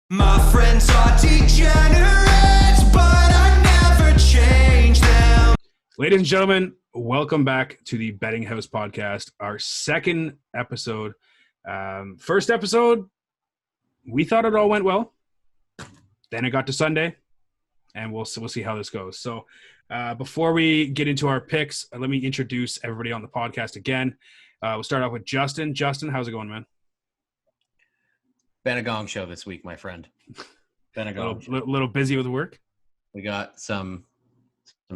My friends are degenerates, but I never change them. Ladies and gentlemen, welcome back to the Betting House podcast, our second episode. First episode, we thought it all went well. Then it got to Sunday, and we'll see how this goes. So before we get into our picks, let me introduce everybody on the podcast again. We'll start off with Justin. Justin, how's it going, man? Been a gong show this week, my friend. Been a gong show. Little busy with work? We got some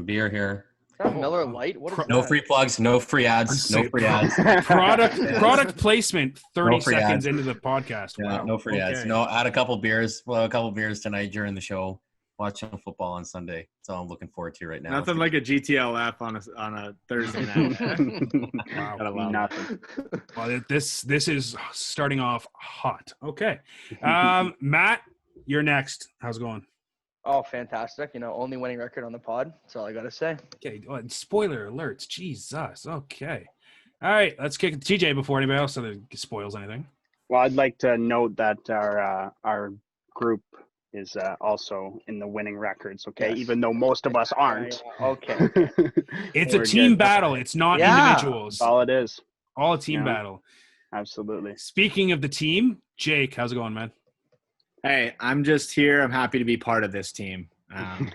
beer here. Miller Lite? What is No that? free plugs, no free ads, no free ads. Product placement 30 No free seconds ads. into the podcast. Yeah, Wow. no free ads. Okay. No, I had a couple beers. Well, a couple beers tonight during the show. Watching football on Sunday. That's all I'm looking forward to right now. Nothing like a GTLF on a Thursday night. Wow. Gotta love it. Nothing. Well, this is starting off hot. Okay. Matt, you're next. How's it going? Oh, fantastic. Only winning record on the pod. That's all I got to say. Okay. Spoiler alerts. Jesus. Okay. All right. Let's kick it to TJ before anybody else spoils anything. Well, I'd like to note that our group is also in the winning records, okay? Yes. Even though most of us aren't. Yeah. Okay. It's a We're team good. battle. It's not Yeah. individuals. That's all it is. All a team Yeah. battle. Absolutely. Speaking of the team, Jake, how's it going, man? Hey, I'm just here. I'm happy to be part of this team. And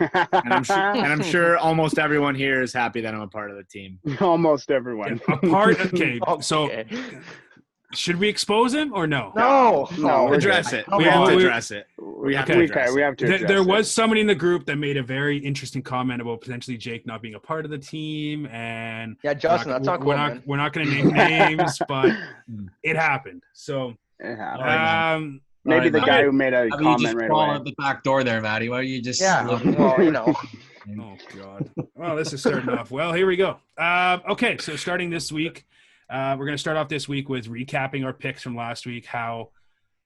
I'm sure almost everyone here is happy that I'm a part of the team. Almost everyone. A part. Okay. So Okay. should we expose him or no? No. No, we're Address good. it. Come We have on. to address it. We have to Okay. address we it. have to address There it. was somebody in the group that made a very interesting comment about potentially Jake not being a part of the team, and Yeah, Justin, that's not cool, man. we're not going to name names, but it happened. So, It happened. All Maybe right, the Matt. guy who made a How about you comment just right crawl away. out the back door there, Matty? Why don't you just Yeah. Well, oh god, well, this is starting off well. Here we go. Okay, so starting this week, we're going to start off this week with recapping our picks from last week. How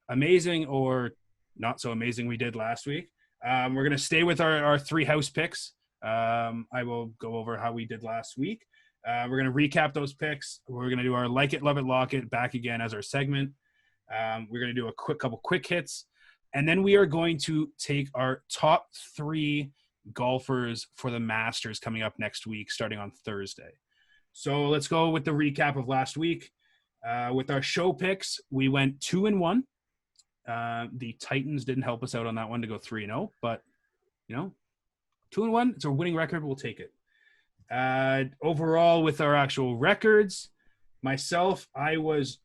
amazing or not so amazing we did last week. We're going to stay with our three house picks. I will go over how we did last week. We're going to recap those picks. We're going to do our like it, love it, lock it back again as our segment. We're going to do a couple quick hits. And then we are going to take our top three golfers for the Masters coming up next week, starting on Thursday. So let's go with the recap of last week. With our show picks, we went 2-1. The Titans didn't help us out on that one to go 3-0, but 2-1. It's a winning record. We'll take it. Overall, with our actual records, myself, I was,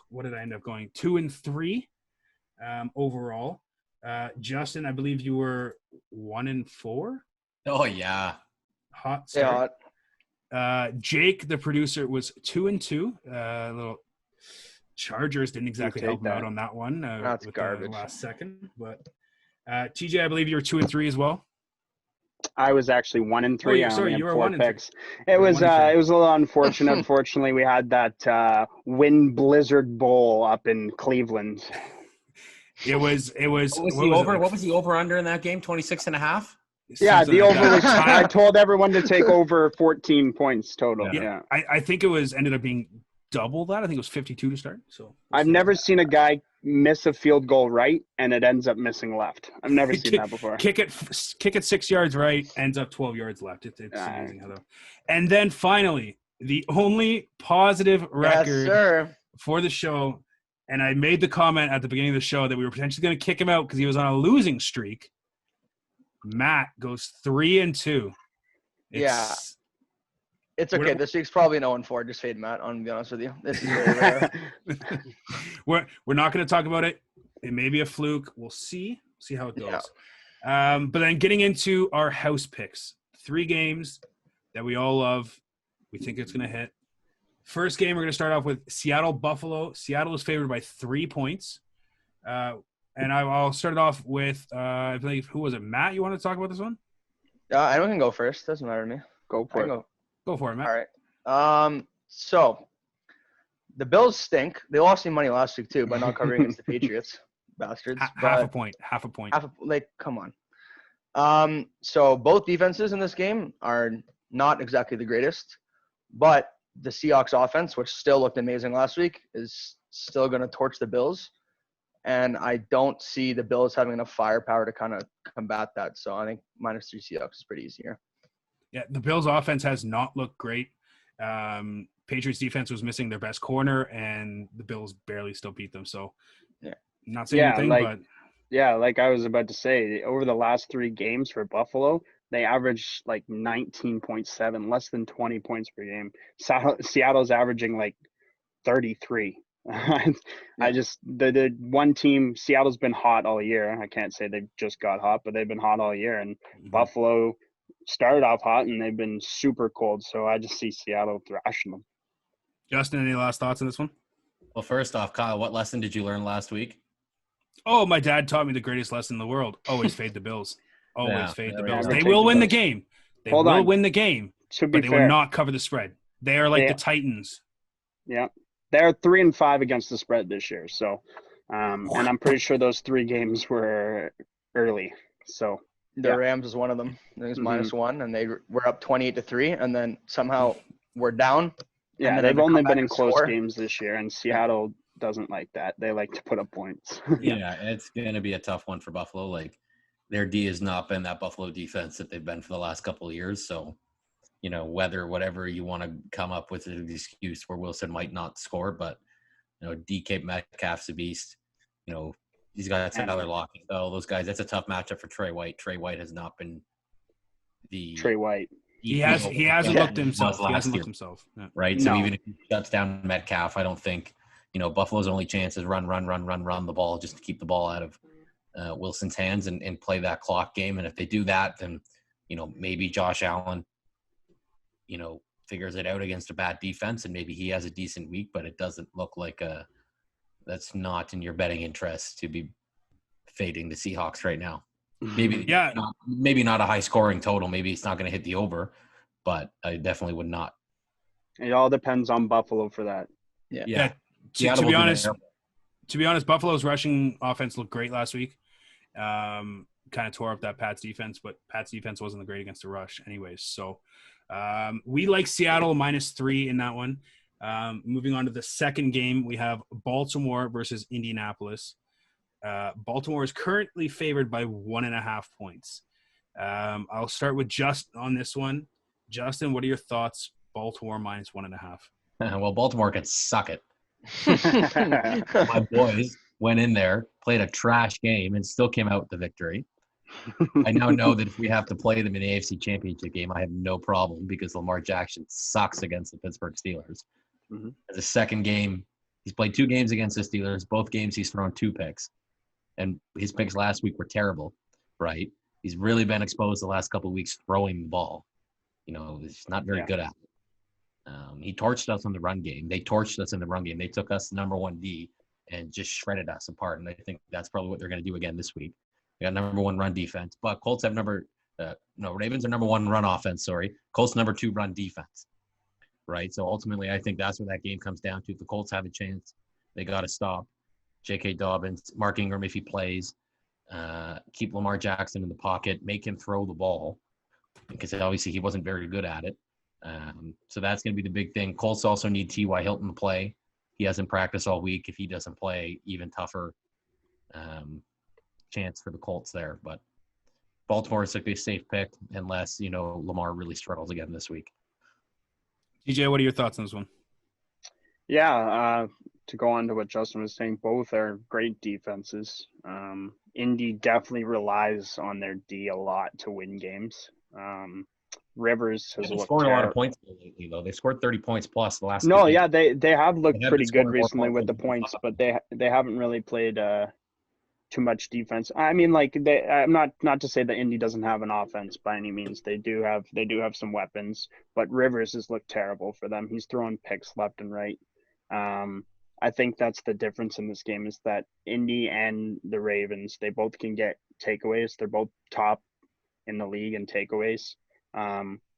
what did I end up going? 2-3 overall. Justin, I believe you were 1-4. Oh yeah. Hot start. yeah. Jake, the producer, was 2-2. Little Chargers didn't exactly We'll help take him out that. on that one. That's with garbage. The last second, but TJ, I believe you were 2-3 as well. I was actually 1-3. Oh, I sorry, only you had were 4 1-3. picks. It was 1-3. it was a little unfortunate. Unfortunately, we had that wind blizzard bowl up in Cleveland. It was. What was the over under in that game? 26.5? Yeah, Something the like over was. that. I told everyone to take over 14 points total. Yeah. Yeah. I think it was ended up being double that. I think it was 52 to start. So I've never seen a guy miss a field goal right and it ends up missing left. I've never seen that before. kick it 6 yards right, ends up 12 yards left. It's amazing how that. And then finally, the only positive Yes, record sir. for the show, and I made the comment at the beginning of the show that we were potentially going to kick him out because he was on a losing streak. Matt goes 3-2. Yeah. It's okay. We're- This week's probably an 0-4. Just fade Matt, I'm going to be honest with you. This is really rare. We're not going to talk about it. It may be a fluke. We'll see how it goes. But then getting into our house picks, 3 games that we all love. We think it's going to hit. First game, we're going to start off with Seattle-Buffalo. Seattle is favored by 3 points. And I'll start it off with, I believe, who was it? Matt, you want to talk about this one? Anyone can go first. Doesn't matter to me. Go I for can it. go. Go for it, Matt. All right. So the Bills stink. They lost me money last week too by not covering against the Patriots, bastards. Half a But point. Half a point. come on. So both defenses in this game are not exactly the greatest, but the Seahawks offense, which still looked amazing last week, is still going to torch the Bills. and I don't see the Bills having enough firepower to kind of combat that. So I think -3 Seahawks is pretty easy here. Yeah, the Bills' offense has not looked great. Patriots' defense was missing their best corner, and the Bills barely still beat them. So, Yeah. not saying Yeah, anything, like- but Yeah, like I was about to say, over the last 3 games for Buffalo, they averaged like 19.7, less than 20 points per game. Seattle's averaging like 33. I just the one team, Seattle's been hot all year. I can't say they've just got hot, but they've been hot all year. And Buffalo started off hot, and they've been super cold. So I just see Seattle thrashing them. Justin, any last thoughts on this one? Well, first off, Kyle, what lesson did you learn last week? Oh, my dad taught me the greatest lesson in the world. Always fade the Bills. Always Yeah, fade the there we Bills. go. They Take will the win the Bills. game. They Hold will on. win the game, To be but they fair, will not cover the spread. They are like Yeah. the Titans. Yeah, they're 3-5 against the spread this year. So, and I'm pretty sure those 3 games were early. So The Yeah. Rams is one of them. I think it's Mhm. -1, and they were up 28-3, and then somehow we're down. yeah, then they've they only come back been in and close score. games this year, and Seattle doesn't like that. They like to put up points. Yeah, it's going to be a tough one for Buffalo. Like, their D has not been that Buffalo defense that they've been for the last couple of years. So, whatever you want to come up with an excuse where Wilson might not score, but, DK Metcalf's a beast. He's got Tyler Lockett. All those guys, that's a tough matchup for Trey White. Trey White has not been the Trey White. He hasn't looked himself. He hasn't looked himself. Yeah. Right. So No. even if he shuts down Metcalf, I don't think, Buffalo's only chance is run the ball just to keep the ball out of Wilson's hands and play that clock game. And if they do that, then, maybe Josh Allen, figures it out against a bad defense and maybe he has a decent week, but it doesn't look like that's not in your betting interest to be fading the Seahawks right now. Maybe maybe not a high scoring total. Maybe it's not going to hit the over, but I definitely would not. It all depends on Buffalo for that. Yeah. Seattle To will be do honest, Buffalo's rushing offense looked great last week. Kind of tore up that Pats defense, but Pats defense wasn't great against the rush anyways. So we like Seattle -3 in that one. Moving on to the second game, we have Baltimore versus Indianapolis. Baltimore is currently favored by 1.5 points. I'll start with Justin on this one. Justin, what are your thoughts? Baltimore -1.5. Well, Baltimore can suck it. My boys went in there, played a trash game, and still came out with the victory. I now know that if we have to play them in the AFC Championship game, I have no problem because Lamar Jackson sucks against the Pittsburgh Steelers. Mhm. As a second game, he's played 2 games against the Steelers. Both games he's thrown 2 picks. And his picks last week were terrible, right? He's really been exposed the last couple of weeks throwing the ball. He's not very good at it. He torched us on the run game. They torched us in the run game. They took us number 1 D and just shredded us apart. And I think that's probably what they're going to do again this week. They got number 1 run defense, but Colts have Ravens are number 1 run offense. Sorry, Colts number 2 run defense. Right. So ultimately, I think that's what that game comes down to. If the Colts have a chance, they got to stop J.K. Dobbins, Mark Ingram if he plays, keep Lamar Jackson in the pocket, make him throw the ball because obviously he wasn't very good at it. So that's going to be the big thing. Colts also need T.Y. Hilton to play. He hasn't practiced all week. If he doesn't play, even tougher chance for the Colts there. But Baltimore is a safe pick unless, Lamar really struggles again this week. TJ, what are your thoughts on this one? Yeah, to go on to what Justin was saying, both are great defenses. Indy definitely relies on their D a lot to win games. Rivers has They've looked scored a lot of terrible. points lately, though. They scored 30 points plus the last. No, 2 yeah, games. they have looked They have pretty been good scoring more recently points with the than points, Buffalo. but they haven't really played too much defense. I mean, like I'm not to say that Indy doesn't have an offense by any means. They do have some weapons, but Rivers has looked terrible for them. He's throwing picks left and right. I think that's the difference in this game is that Indy and the Ravens, they both can get takeaways. They're both top in the league in takeaways.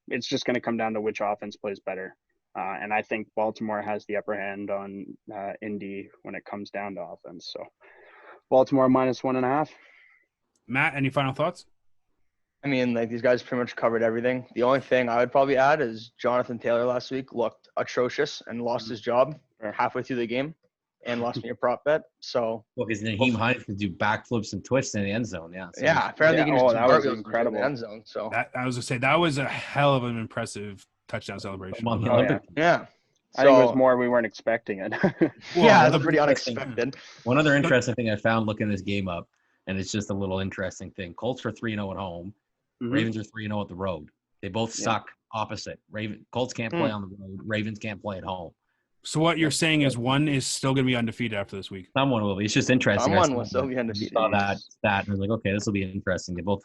It's just going to come down to which offense plays better. And I think Baltimore has the upper hand on Indy when it comes down to offense. So Baltimore -1.5. Matt, any final thoughts? I mean, like these guys pretty much covered everything. The only thing I would probably add is Jonathan Taylor last week looked atrocious and lost his job halfway through the game. and lost me a prop bet. So Well, because Naheem Hines can do backflips and twists in the end zone. Yeah. So yeah, apparently Yeah, he can just that do was cartwheels incredible. in the end zone. So That I was gonna say that was a hell of an impressive touchdown celebration. I'm on the Oh, Olympic team. yeah, I think it was So- more we weren't expecting it. yeah, Well, that's pretty interesting- unexpected. One other interesting thing I found looking this game up, and it's just a little interesting thing. Colts are 3-0 at home. Mhm. Ravens are 3-0 at the road. They both Yeah. suck opposite. Colts can't play on the road. Ravens can't play at home. So what you're saying is one is still gonna be undefeated after this week. Someone will be. It's just interesting. Someone will still be I undefeated. saw that stat and I was like, okay, this will be interesting. They both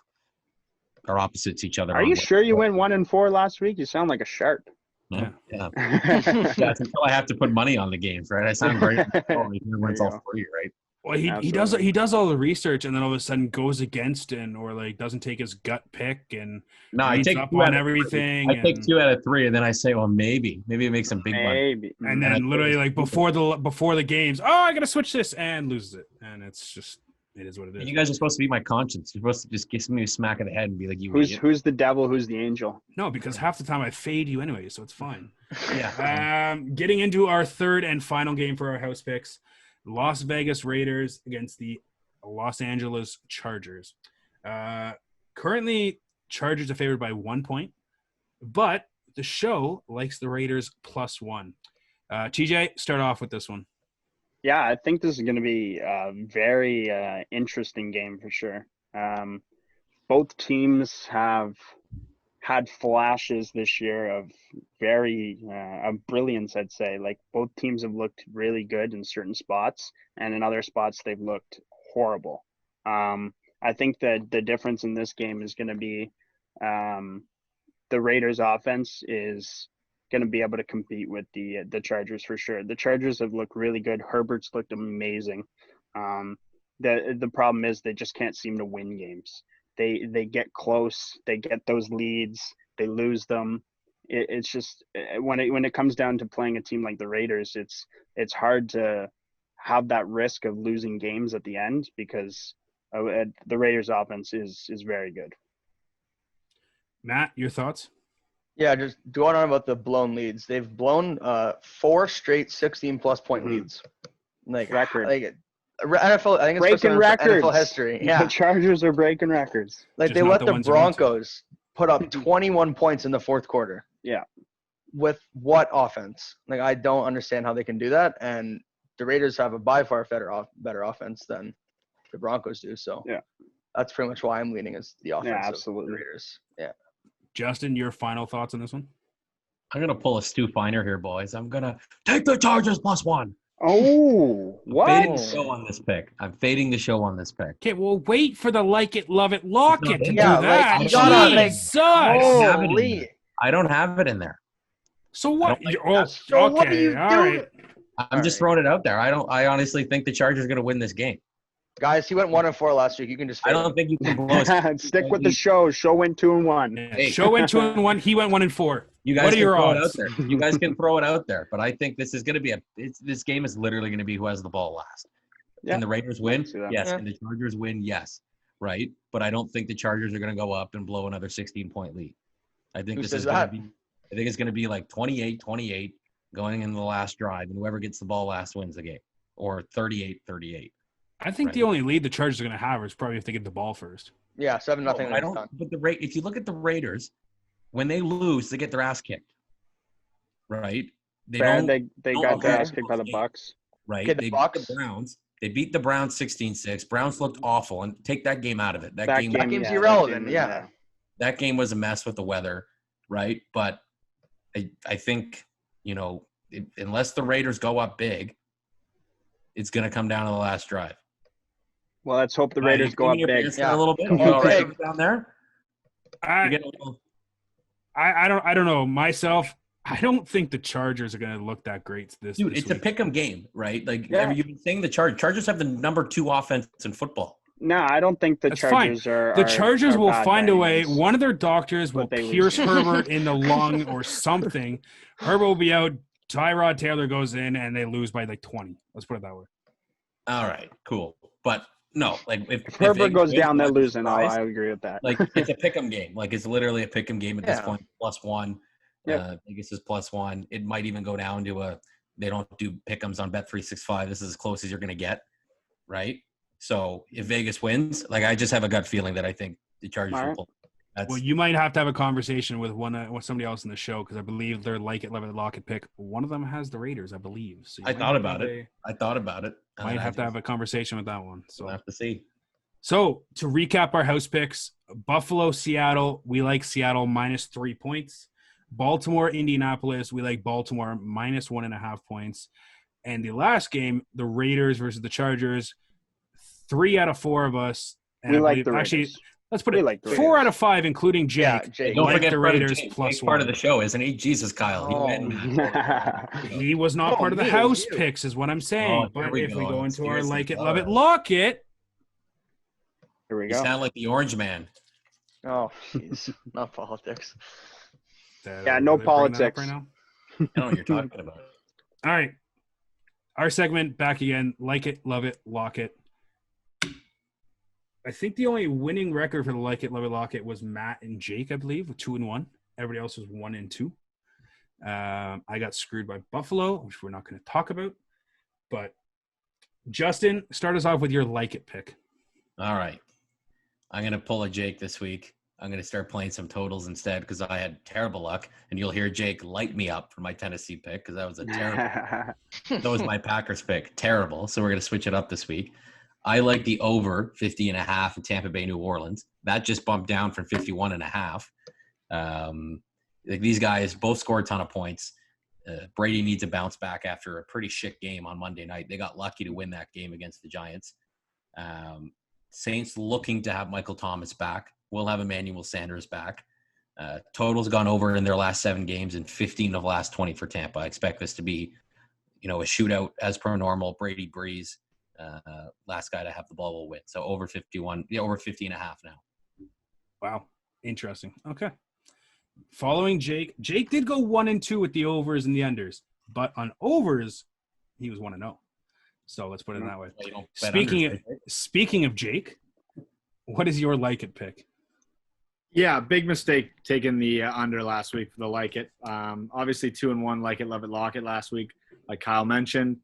are opposites each other. Are you sure you went 1-4 last week? You sound like a sharp. Yeah. Yeah. Yeah, it's until I have to put money on the games, right? I sound great when it's all free, right? Well, he Absolutely. does all the research and then all of a sudden goes against it or like doesn't take his gut pick and No, I reads take up 2 out on of 3. everything. I take and- 2 out of 3, and then I say, well, maybe it makes some big money. Maybe. And And I then literally think like it's before the games, oh, I gotta switch this and loses it, and it's just it is what it is. You guys are supposed to be my conscience. You're supposed to just give me a smack of the head and be like, you idiot. Who's the devil? Who's the angel? No, because half the time I fade you anyway, so it's fine. Yeah. Getting into our third and final game for our house picks, Las Vegas Raiders against the Los Angeles Chargers. Currently, Chargers are favored by 1 point, but the show likes the Raiders +1. TJ, start off with this one. Yeah, I think this is going to be a very interesting game for sure. Both teams have had flashes this year of of brilliance, I'd say. Like both teams have looked really good in certain spots, and in other spots they've looked horrible. I think that the difference in this game is going to be the Raiders' offense is going to be able to compete with the Chargers for sure. The Chargers have looked really good. Herbert's looked amazing. The problem is they just can't seem to win games. They get close, they get those leads, they lose them. It's just when it comes down to playing a team like the Raiders, it's hard to have that risk of losing games at the end because the Raiders' offense is very good. Matt, your thoughts? Yeah, just going on about the blown leads. They've blown 4 straight 16+ point Mhm. leads. Like Record. Like NFL, I think it's Breaking first time in records. NFL history. Yeah, The Chargers are breaking records. like Just they not let the the ones you want to. Broncos put up 21 points in the fourth quarter. Yeah. With what offense? Like I don't understand how they can do that. And the Raiders have a by far better offense than the Broncos do. So Yeah. that's pretty much why I'm leaning as the offense of the absolutely. Raiders. Yeah. Justin, your final thoughts on this one? I'm going to pull a Stu Finer here, boys. I'm going to take the Chargers +1. Oh, Fading what? the show on this pick. I'm fading the show on this pick. Okay, well, wait for the like it, love it, lock it to Yeah, do like, that. you gotta, like, Jesus. have it in Holy. there. I don't have it in there. So what? I don't like Oh, that. So okay, what are you all doing? right. I'm just throwing it out there. I honestly think the Chargers are going to win this game. Guys, he went 1-4 last week. You can just I fade don't him. think you can blow us. Stick with the show. Show went 2-1. Yeah. Hey. Show went 2-1. He went 1-4. You guys What are can your throw it odds? out there. You guys can throw it out there. But I think this is going to be this game is literally going to be who has the ball last. Yeah. Can the Raiders win? see that. Yes. Yeah. Can the Chargers win? Yes. Right. But I don't think the Chargers are going to go up and blow another 16-point lead. I think Who this says is going to that? be. I think it's going to be like 28-28 going into the last drive, and whoever gets the ball last wins the game, or 38-38. I think Right. the only lead the Chargers are going to have is probably if they get the ball first. Yeah, 7-0. I don't. But if you look at the Raiders, when they lose, they get their ass kicked. Right? They Fair, don't. they don't got their have ass kicked by the those Bucks. Right? Okay, the They Bucks. beat the Browns. They beat the Browns 16-6. Browns looked awful, and take that game out of it. That game game's yeah, irrelevant, that yeah. that game was a mess with the weather, right? But I think, unless the Raiders go up big, it's going to come down to the last drive. Well, let's hope the You're Raiders go up your big. pants Yeah. down a little bit. Come You on, all right big. down there? You're I getting a little, don't know myself. I don't think the Chargers are going to look that great this dude, this it's a week. pick 'em game, right? Like Yeah. you've been saying, the Chargers have the number 2 offense in football. No, I don't think the That's fine. Chargers are. The Chargers are will bad find by a any way. means. One of their doctors will But they lose pierce games. Herbert in the lung or something. Herbert will be out. Tyrod Taylor goes in, and they lose by like 20. Let's put it that way. All right, cool. But no, like if Herbert Vegas goes wins, down, they're I'd be losing. I surprised. agree with that. Like it's a pick 'em game. Like it's literally a pick 'em game at this Yeah. point. +1. Yep. Vegas is +1. It might even go down to a They don't do pick'ems on Bet365. This is as close as you're going to get, right? So if Vegas wins, like I just have a gut feeling that I think the Chargers will pull. Well, you might have to have a conversation with with somebody else in the show because I believe they're like it, love it, lock it pick. One of them has the Raiders, I believe. So I thought about it. Might have to have a conversation with that one. So we'll have to see. So to recap our house picks, Buffalo, Seattle, we like Seattle -3 points. Baltimore, Indianapolis, we like Baltimore -1.5 points. And the last game, the Raiders versus the Chargers, 3 out of 4 of us. And We I like believe- the Raiders. actually, let's put it like the 4 Raiders. out of 5, including Jake. Yeah, Jake. Don't like forget the brother Raiders Jake. plus Jake's part of one. the show, isn't he? Jesus, Kyle. Oh. He was not Oh, part of the me, house you. picks, is what I'm saying. Oh, here but we if we go. go into our Conspiracy like it, love it, theory. lock it. Here we You go. sound like the Orange Man. Oh, jeez. Not politics. Yeah, no politics. Right now? I don't know what you're talking about. All right. Our segment back again. Like it, love it, lock it. I think the only winning record for the like it, love it, lock it was Matt and Jake, I believe, with 2-1. Everybody else was 1-2. I got screwed by Buffalo, which we're not going to talk about. But Justin, start us off with your like it pick. All right. I'm going to pull a Jake this week. I'm going to start playing some totals instead because I had terrible luck. And you'll hear Jake light me up for my Tennessee pick because that was a terrible. That was my Packers pick. Terrible. So we're going to switch it up this week. I like the over 50.5 in Tampa Bay, New Orleans. That just bumped down from 51.5. Like these guys both scored a ton of points. Brady needs a bounce back after a pretty shit game on Monday night. They got lucky to win that game against the Giants. Saints looking to have Michael Thomas back. We'll have Emmanuel Sanders back. Total's gone over in their last 7 games and 15 of the last 20 for Tampa. I expect this to be, a shootout as per normal. Brady Breeze. Last guy to have the ball will win. So over 51, over 50.5 now. Wow. Interesting. Okay. Following Jake. Jake did go 1-2 with the overs and the unders, but on overs, he was 1-0. So let's put it that way. Well, you don't bet Speaking of Jake, what is your like it pick? Yeah, big mistake taking the under last week for the like it. Obviously 2-1, like it, love it, lock it last week, like Kyle mentioned.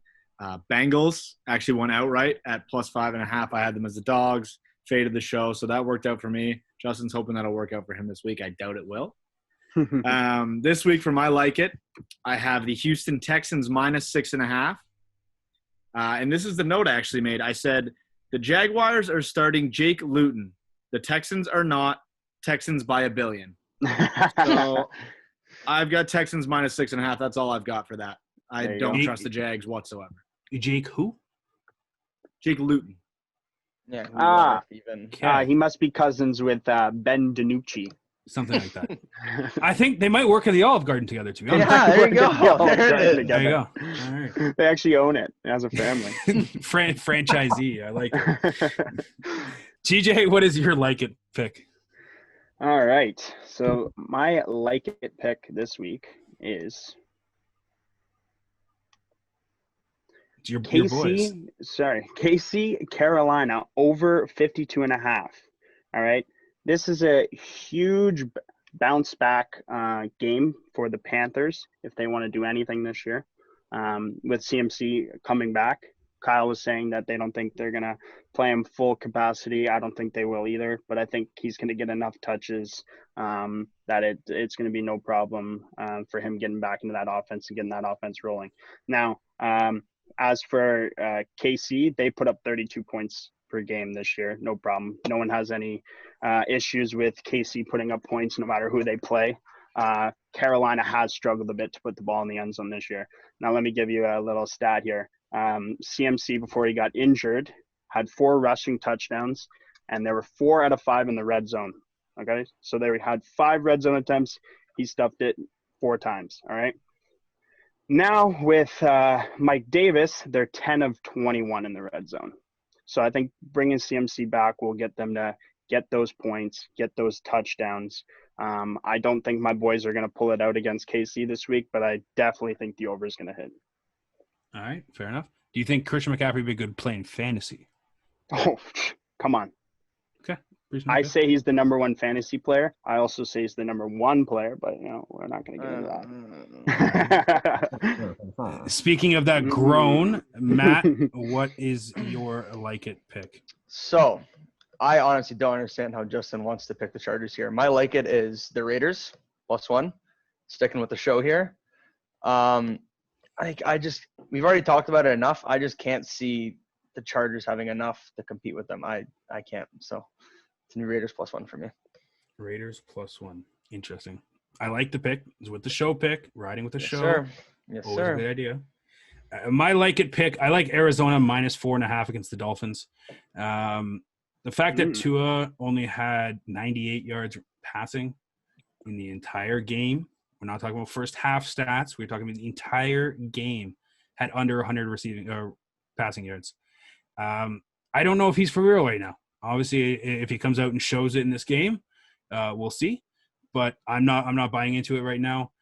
Bengals actually won outright at +5.5. I had them as the dogs, faded the show, so that worked out for me. Justin's hoping that'll work out for him this week. I doubt it will. This week for my like it, I have the Houston Texans -6.5. And this is the note I actually made. I said, the Jaguars are starting Jake Luton. The Texans are not. Texans by $1 billion. So I've got Texans -6.5. That's all I've got for that. I There you don't go. trust the Jags whatsoever. Jake who? Jake Luton. Yeah. Even. He must be cousins with Ben DiNucci. Something like that. I think they might work at the Olive Garden together, to be honest. Yeah, there you go. There it is. There you go. All right. They actually own it as a family. Franchisee. I like it. TJ, what is your like it pick? All right. So my like it pick this week is It's your boys. KC, Carolina over 52.5. All right. This is a huge bounce back game for the Panthers if they want to do anything this year. With CMC coming back, Kyle was saying that they don't think they're going to play him full capacity. I don't think they will either, but I think he's going to get enough touches that it's going to be no problem for him getting back into that offense and getting that offense rolling. Now, as for KC, they put up 32 points per game this year. No problem. No one has any issues with KC putting up points no matter who they play. Carolina has struggled a bit to put the ball in the end zone this year. Now, let me give you a little stat here. CMC, before he got injured, had 4 rushing touchdowns, and there were 4 out of 5 in the red zone. Okay, so they had 5 red zone attempts. He stuffed it 4 times. All right. Now with Mike Davis, they're 10 of 21 in the red zone. So I think bringing CMC back will get them to get those points, get those touchdowns. I don't think my boys are going to pull it out against KC this week, but I definitely think the over is going to hit. All right, fair enough. Do you think Christian McCaffrey would be good playing fantasy? Oh, come on. Okay. I say he's the number one fantasy player. I also say he's the number one player, but we're not going to get into that. Speaking of that groan, Matt, what is your like it pick? So, I honestly don't understand how Justin wants to pick the Chargers here. My like it is the Raiders +1. Sticking with the show here. We've already talked about it enough. I just can't see the Chargers having enough to compete with them. I can't. So it's Raiders +1 for me. Raiders +1. Interesting. I like the pick. It's with the show pick. Riding with the show. Sir. Yes, Always sir. a good idea. My like it pick. I like Arizona -4.5 against the Dolphins. The fact that Tua only had 98 yards passing in the entire game. We're not talking about first half stats. We're talking about the entire game had under 100 receiving or passing yards. I don't know if he's for real right now. Obviously, if he comes out and shows it in this game, we'll see. But I'm not buying into it right now.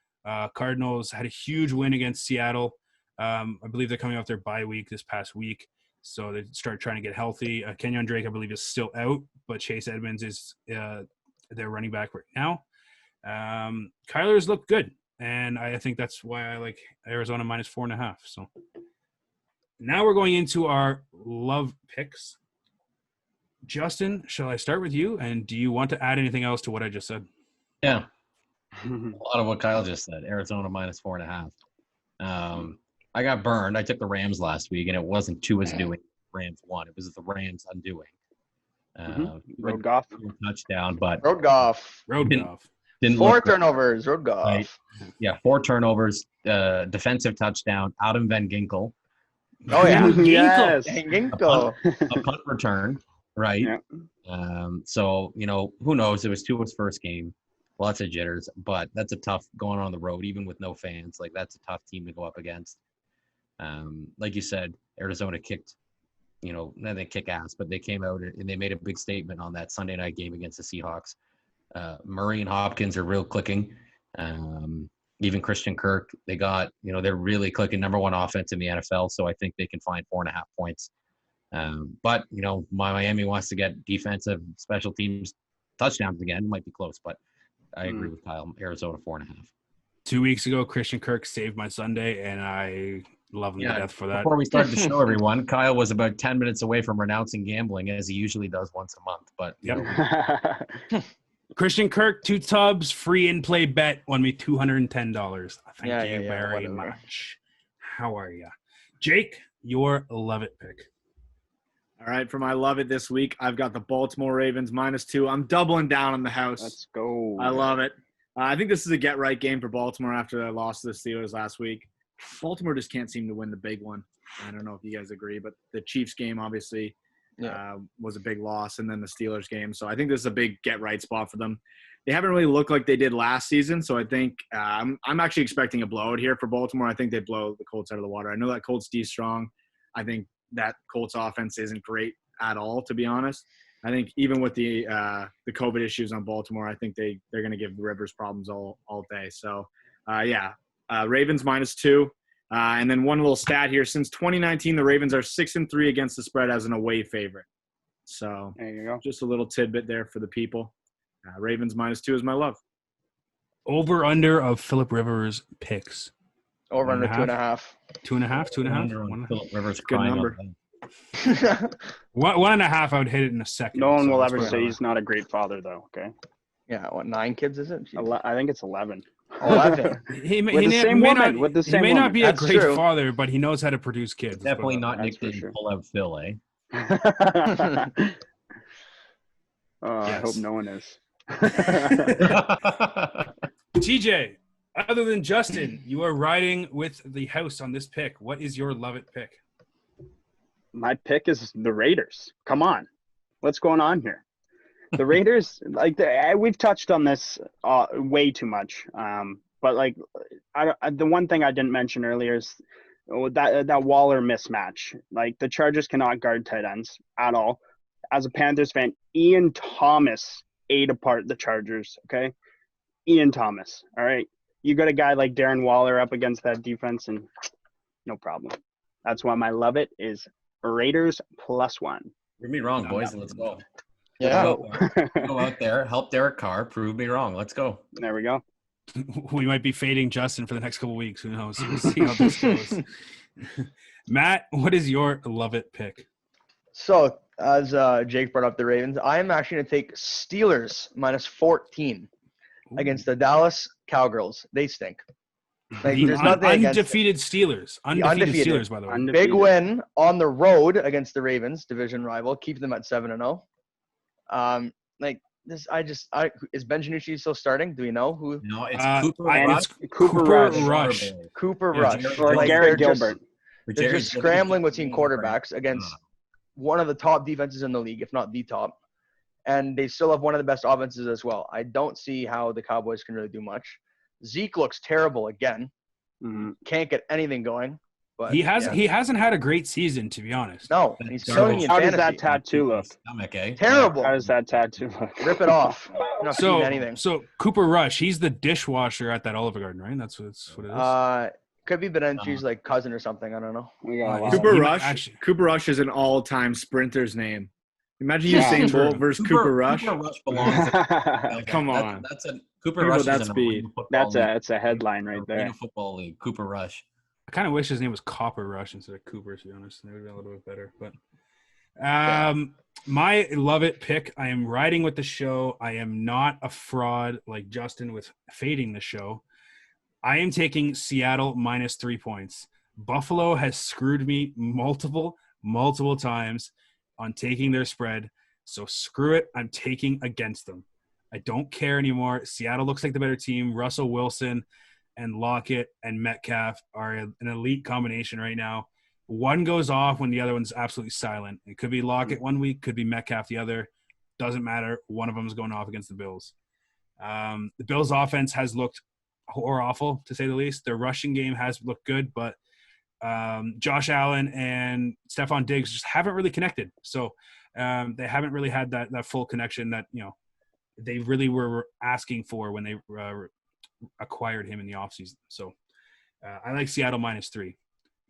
Cardinals had a huge win against Seattle. I believe they're coming off their bye week this past week, so they start trying to get healthy. Kenyon Drake, I believe, is still out, but Chase Edmonds is their running back right now. Kyler's looked good, and I think that's why I like Arizona -4.5. So now we're going into our love picks. Justin, shall I start with you? And do you want to add anything else to what I just said? Yeah. A lot of what Kyle just said. Arizona -4.5. I got burned. I took the Rams last week, and it wasn't Tua's doing. Rams won. It was the Rams undoing. Road Goff. Touchdown, but Road Goff. didn't 4 look great. turnovers. Road Goff. Right. Yeah, 4 turnovers, defensive touchdown, Adam Van Ginkel, Oh, yeah. Yes. Ginkgo. a punt return, right? Yeah. So, who knows? It was Tua's first game. Lots of jitters, but that's a tough going on the road, even with no fans. Like, that's a tough team to go up against. Like you said, Arizona kicked, they didn't kick ass, but they came out and they made a big statement on that Sunday night game against the Seahawks. Murray and Hopkins are real clicking. Even Christian Kirk, they got, they're really clicking, number one offense in the NFL. So I think they can find 4.5 points. But, Miami wants to get defensive special teams touchdowns again. It might be close, but I agree with Kyle. Arizona 4.5. 2 weeks ago, Christian Kirk saved my Sunday, and I love him to death for that. Before we started the show, everyone, Kyle was about 10 minutes away from renouncing gambling, as he usually does once a month. But Christian Kirk, 2 tubs, free in-play bet, won me $210. Thank you very whatever. much. How are you? Jake, your love it pick. All right, for my love it this week, I've got the Baltimore Ravens -2. I'm doubling down on the house. Let's go. I love it. I think this is a get-right game for Baltimore after their loss to the Steelers last week. Baltimore just can't seem to win the big one. I don't know if you guys agree, but the Chiefs game obviously was a big loss, and then the Steelers game. So I think this is a big get-right spot for them. They haven't really looked like they did last season, so I think I'm actually expecting a blowout here for Baltimore. I think they blow the Colts out of the water. I know that Colts D strong. I think that Colts offense isn't great at all, to be honest. I think even with the COVID issues on Baltimore, I think they're going to give the Rivers problems all day. So, Ravens -2. And then one little stat here. Since 2019, the Ravens are 6-3 against the spread as an away favorite. So There you go. just a little tidbit there for the people. Ravens -2 is my love. Over under of Philip Rivers picks. Over under 1.5. 2.5. 2.5. Philip Rivers Good crying number. out loud. 1.5. I would hit it in a second. No one So will let's ever put it say on. he's not a great father, though. Okay. Yeah, what, 9 kids is it? Jeez. I think it's 11. 11. He may, With the he same may woman, not, with the he same may not woman. be a That's great true. father, but he knows how to produce kids. Let's Definitely put it not That's for nicknamed sure. Pull Out Phil, eh? I hope Yes. no one is. TJ, other than Justin, you are riding with the house on this pick. What is your love it pick? My pick is the Raiders. Come on. What's going on here? The Raiders, we've touched on this way too much. But the one thing I didn't mention earlier is that Waller mismatch. Like, the Chargers cannot guard tight ends at all. As a Panthers fan, Ian Thomas ate apart the Chargers. Okay, Ian Thomas. All right, you got a guy like Darren Waller up against that defense, and no problem. That's why my love it is Raiders +1. You're me wrong, boys. Let's go. Yeah. Go out there, help Derek Carr, prove me wrong. Let's go. There we go. We might be fading Justin for the next couple weeks. Who knows? We'll see how this goes. Matt, what is your love it pick? So, as Jake brought up the Ravens, I am actually going to take Steelers minus 14 against the Dallas Cowgirls. They stink. Like, The there's nothing against them. undefeated Steelers. Undefeated Steelers, by the way. Big win on the road against the Ravens, division rival, keep them at 7-0. Like this, is Ben Janucci still starting? Do we know who? No, it's Cooper Rush. Cooper Yeah, Rush. Or Like, Garrett they're just- Gilbert. They're just scrambling between quarterbacks against one of the top defenses in the league, if not the top. And they still have one of the best offenses as well. I don't see how the Cowboys can really do much. Zeke looks terrible again. Mhm. Can't get anything going. But He hasn't had a great season, to be honest. No, he's killing you in How does fantasy. that tattoo look? Stomach, eh? Terrible. How does that tattoo look? Rip it off. I'm not seeing anything. So Cooper Rush, he's the dishwasher at that Olive Garden, right? That's what it is. Could be Benedett's like cousin or something. I don't know. We got a lot. Cooper He might Rush. actually- Cooper Rush is an all-time sprinter's name. Imagine Yeah, Usain true. Bolt versus Cooper Rush. Cooper Rush belongs. Come on. That's a Cooper People Rush. that is an speed. arena football That's league. a headline right there. Arena football league. Cooper Rush. I kind of wish his name was Copper Rush instead of Cooper, to be honest. That would be a little bit better. But my love it pick, I am riding with the show. I am not a fraud like Justin with fading the show. I am taking Seattle minus 3 points. Buffalo has screwed me multiple times on taking their spread. So screw it. I'm taking against them. I don't care anymore. Seattle looks like the better team. Russell Wilson and Lockett and Metcalf are an elite combination right now. One goes off when the other one's absolutely silent. It could be Lockett one week, could be Metcalf the other. Doesn't matter. One of them is going off against the Bills. The Bills' offense has looked awful, to say the least. Their rushing game has looked good, but Josh Allen and Stephon Diggs just haven't really connected. So they haven't really had that full connection that, they really were asking for when they acquired him in the offseason. So I like Seattle minus 3.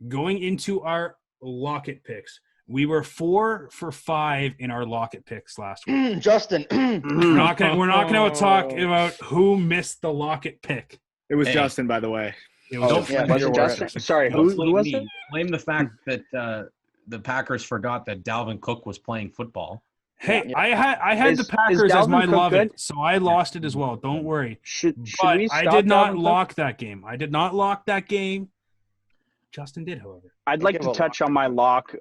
Going into our Lockett picks, we were 4 for 5 in our Lockett picks last week. Justin. We're not gonna talk about who missed the Lockett pick. It was Hey. Justin, by the way. It was Don't yeah, blame wasn't your Justin? work. Sorry, Don't who blame was me. it? Blame the fact that the Packers forgot that Dalvin Cook was playing football. Hey, Yeah. I had the Is Packers as Dalvin my Cook love it, good? so I lost it as well. Don't worry. Should But we I stop did not Dalvin Cook? lock that game. I did not lock that game. Justin did, however. I'd like Give to a touch on my lock.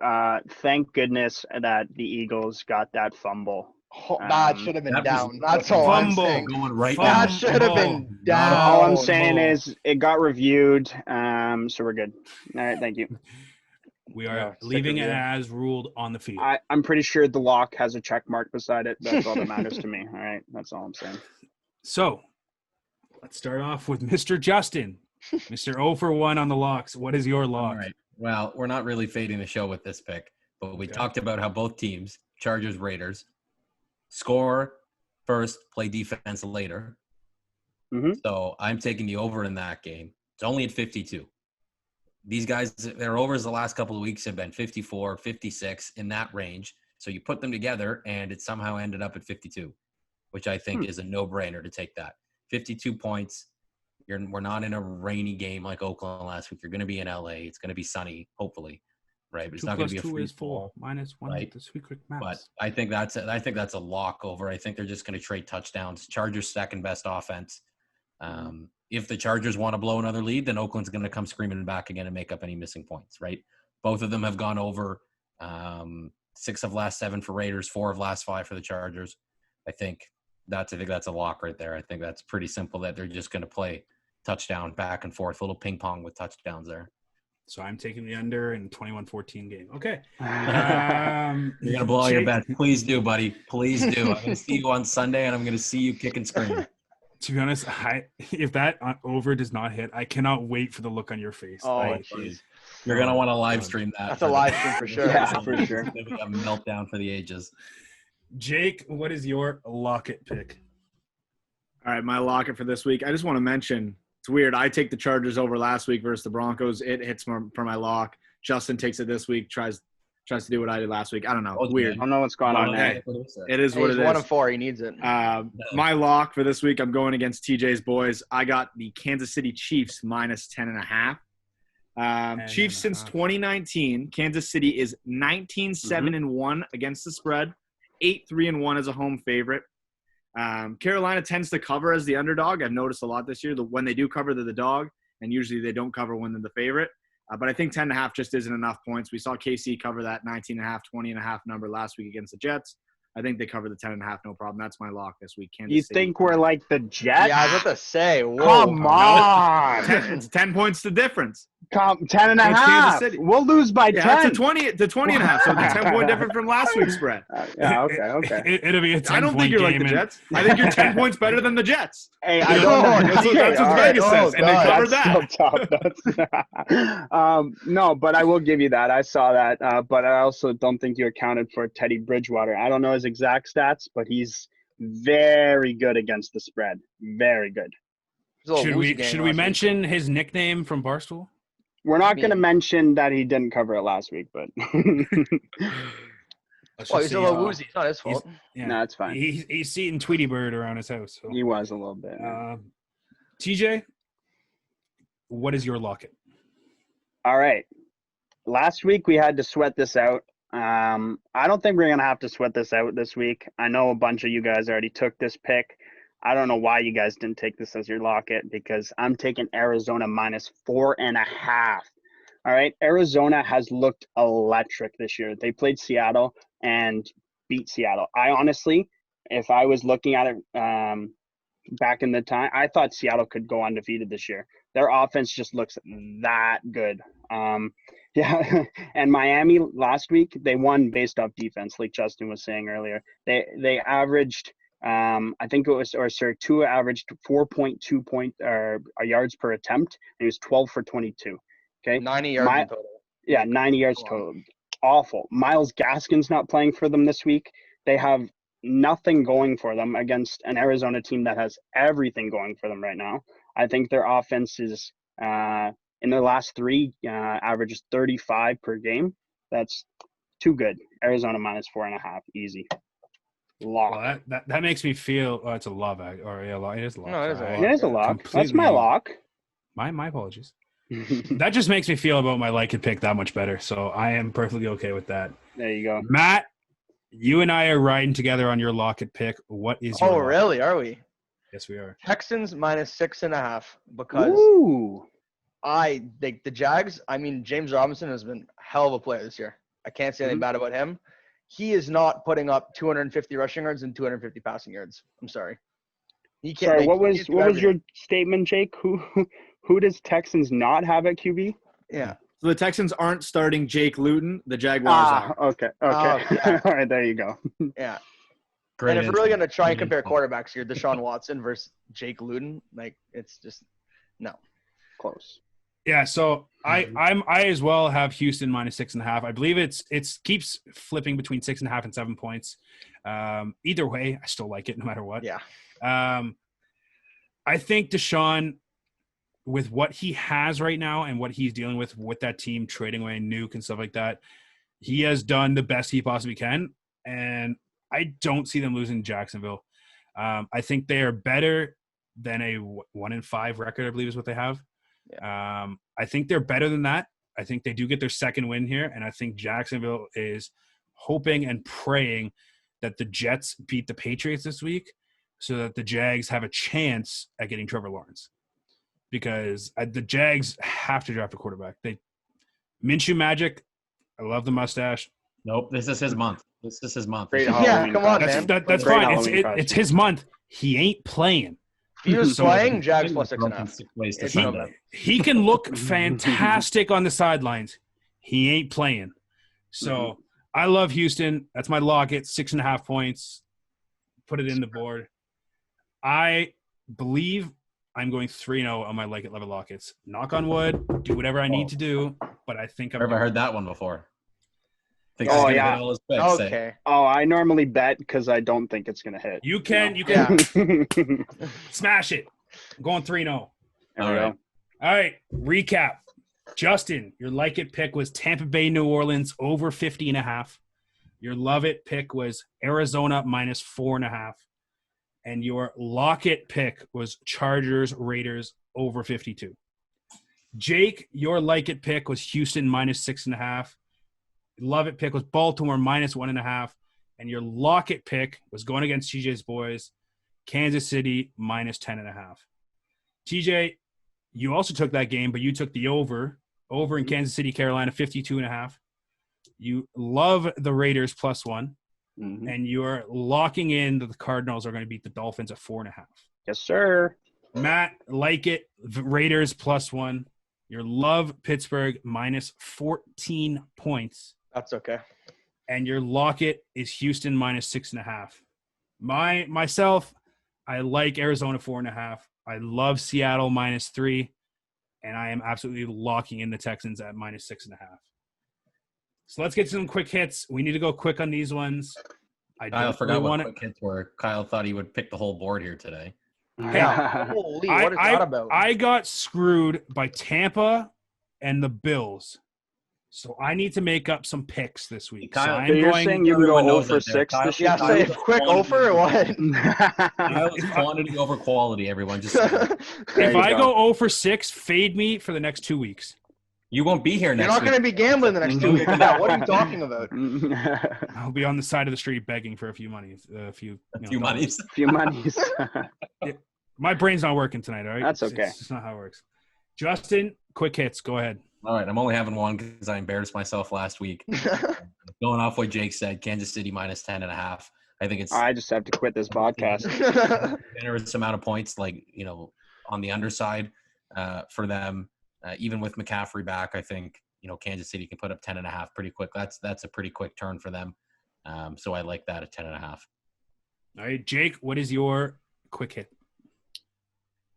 Thank goodness that the Eagles got that fumble. That should have been That was- down. That's all I'm Fumble. saying. Going right Fumble. now. That should have been Fumble. down. All I'm Oh, saying no. is it got reviewed, so we're good. All right, thank you. We are Yeah, leaving sick it of you. as ruled on the field. I'm pretty sure the lock has a check mark beside it. That's all that matters to me. All right, that's all I'm saying. So let's start off with Mr. Justin. Mr. 0 for 1 on the locks. What is your lock? All right. Well, we're not really fading the show with this pick, but we Okay. talked about how both teams, Chargers, Raiders, score first, play defense later. Mhm. So I'm taking the over in that game. It's only at 52. These guys, their overs the last couple of weeks have been 54, 56, in that range. So you put them together, and it somehow ended up at 52, which I think is a no-brainer to take that. 52 points. We're not in a rainy game like Oakland last week. You're going to be in LA. It's going to be sunny, hopefully, right? But it's 2 not going plus to be a 2 free is 4. fall. Minus 1 right? with the sweet quick maps. But I think that's a lock over. I think they're just going to trade touchdowns. Chargers second best offense. If the Chargers want to blow another lead, then Oakland's going to come screaming back again and make up any missing points, right? Both of them have gone over. 6 of last 7 for Raiders, 4 of last 5 for the Chargers. I think that's a lock right there. I think that's pretty simple that they're just going to play touchdown back and forth, a little ping pong with touchdowns there. So I'm taking the under in 21-14 game. Okay. You're going to blow your Jake- bet. Please do, buddy. Please do. I'm going to see you on Sunday, and I'm going to see you kick and scream. To be honest, if that over does not hit, I cannot wait for the look on your face. Oh, I- jeez. You're going to want to live stream that. That's a live stream for sure. Yeah, for sure. It's going to be a meltdown for the ages. Jake, what is your Lockett pick? All right, my locket for this week. I just want to mention, it's weird. I take the Chargers over last week versus the Broncos. It hits for my lock. Justin takes it this week, tries tries to do what I did last week. I don't know. Okay. Weird. I don't know what's going on there. It is Hey, what he's it 1 is. and 4. He needs it. My lock for this week, I'm going against TJ's boys. I got the Kansas City Chiefs minus 10.5. Chiefs since 2019, Kansas City is 19-7-1 against the spread, 8-3-1 as a home favorite. Carolina tends to cover as the underdog. I've noticed a lot this year. When they do cover, they're the dog, and usually they don't cover when they're the favorite. But I think 10.5 just isn't enough points. We saw KC cover that 19.5, 20.5 number last week against the Jets. I think they cover the 10.5, no problem. That's my lock this week. Kansas You City. think we're like the Jets? Yeah, I was about to say. Whoa. Come on. It's 10 points the difference. 10 and a It's Kansas half. City. We'll lose by Yeah, 10. to 20 and a half. So it's a 10-point difference from last week's spread. Yeah, okay. It'll be a 10 I don't think you're like the Jets. I think you're 10 points better than the Jets. Hey, I don't know. That's what Vegas says, and they covered That's still tough. No, but I will give you that. I saw that, but I also don't think you accounted for Teddy Bridgewater. I don't know his exact stats, but he's very good against the spread. Very good. Should we mention his nickname from Barstool? We're not going to mention that he didn't cover it last week, but He's a little woozy. It's not his fault. no, it's fine. He's seeing Tweety Bird around his house. So. He was a little bit. TJ, what is your locket? All right. Last week we had to sweat this out. I don't think we're going to have to sweat this out this week. I know a bunch of you guys already took this pick. I don't know why you guys didn't take this as your locket, because I'm taking Arizona minus 4.5. All right. Arizona has looked electric this year. They played Seattle and beat Seattle. I honestly, if I was looking at it back in the time, I thought Seattle could go undefeated this year. Their offense just looks that good. Yeah. And Miami last week, they won based off defense, like Justin was saying earlier. They averaged I think it was, Tua averaged 4.2 yards per attempt. And he was 12 for 22. Okay. 90 yards in total. Yeah, 90 yards total. Awful. Miles Gaskin's not playing for them this week. They have nothing going for them against an Arizona team that has everything going for them right now. I think their offense is, in their last three, averages 35 per game. That's too good. Arizona minus 4.5. Easy. Lock. Well, that makes me feel. Oh, it's a love. Or yeah, it is a lock. No, it is a lock. It is a lock. That's Completely. my lock. My apologies. That just makes me feel about my like and pick that much better. So I am perfectly okay with that. There you go. Matt, you and I are riding together on your lock and pick. What is your Oh, lock? really? Are we? Yes, we are. Texans minus 6.5 because Ooh. I think the Jags, I mean, James Robinson has been a hell of a player this year. I can't say anything bad about him. He is not putting up 250 rushing yards and 250 passing yards. I'm sorry. He can't. Sorry, what was your statement, Jake? Who does Texans not have at QB? Yeah. So the Texans aren't starting Jake Luton. The Jaguars are. Okay. yeah. All right, there you go. Yeah. Great And if we're really going to try and Great compare info. quarterbacks here, Deshaun Watson versus Jake Luton, like, it's just no. Close. Yeah, so I as well have Houston minus 6.5. I believe it's keeps flipping between 6.5 and 7 points. Either way, I still like it no matter what. Yeah. I think Deshaun, with what he has right now and what he's dealing with that team trading away Nuke and stuff like that, he has done the best he possibly can, and I don't see them losing Jacksonville. I think they are better than a 1-5 record, I believe is what they have. Yeah. I think they're better than that. I think they do get their second win here, and I think Jacksonville is hoping and praying that the Jets beat the Patriots this week so that the Jags have a chance at getting Trevor Lawrence. Because the Jags have to draft a quarterback. Minshew Magic, I love the mustache. Nope, this is his month. This is his month. Great Yeah, Halloween come on, costume. man. That's Great fine. Halloween costume. It's his month. He ain't playing. If he was So- playing, Jags plus 6.5. 6 ways to It's Sunday. not bad. He can look fantastic on the sidelines. He ain't playing. So I love Houston. That's my locket, 6.5 points. Put it in the board. I believe I'm going 3-0 on my like it, love it lockets. Knock on wood. Do whatever I need to do. But I think I'm I've never gonna- heard that one before. Think Oh, he's gonna yeah. hit all his picks, eh? Okay. Oh, I normally bet because I don't think it's gonna hit. You can Yeah. smash it. I'm going 3-0. There we All go. right. All right, recap. Justin, your like it pick was Tampa Bay, New Orleans over 50.5. Your love it pick was Arizona minus 4.5. And your lock it pick was Chargers, Raiders over 52. Jake, your like it pick was Houston minus 6.5. Love it pick was Baltimore minus 1.5. And your lock it pick was going against TJ's boys, Kansas City minus 10.5. TJ, you also took that game, but you took the over in Kansas City, Carolina, 52.5. You love the Raiders +1, and you're locking in that the Cardinals are going to beat the Dolphins at 4.5. Yes, sir. Matt, like it, Raiders +1. Your love Pittsburgh minus 14 points. That's okay. And your lock it is Houston minus 6.5. Myself, I like Arizona 4.5. I love Seattle minus 3, and I am absolutely locking in the Texans at minus 6.5. So let's get some quick hits. We need to go quick on these ones. Kyle forgot what quick hits were. Kyle thought he would pick the whole board here today. Holy, what is that about? I got screwed by Tampa and the Bills. So I need to make up some picks this week. Kyle, so you're saying you can go 0 for 6 this year? Yeah, say quick over or what? Kyle is quantity over quality, everyone. Just if I go 0 for 6, fade me for the next 2 weeks. You won't be here next You're not week. going to be gambling the next 2 weeks. Now, what are you talking about? I'll be on the side of the street begging for a few monies. A few monies. Few monies. My brain's not working tonight, all right? That's okay. It's just not how it works. Justin, quick hits. Go ahead. All right, I'm only having one because I embarrassed myself last week. Going off what Jake said, Kansas City minus 10.5. I think it's I just have to quit this podcast. generous amount of points, like, on the underside for them. Even with McCaffrey back, I think, Kansas City can put up 10.5 pretty quick. That's a pretty quick turn for them. So I like that at 10.5. All right, Jake, what is your quick hit?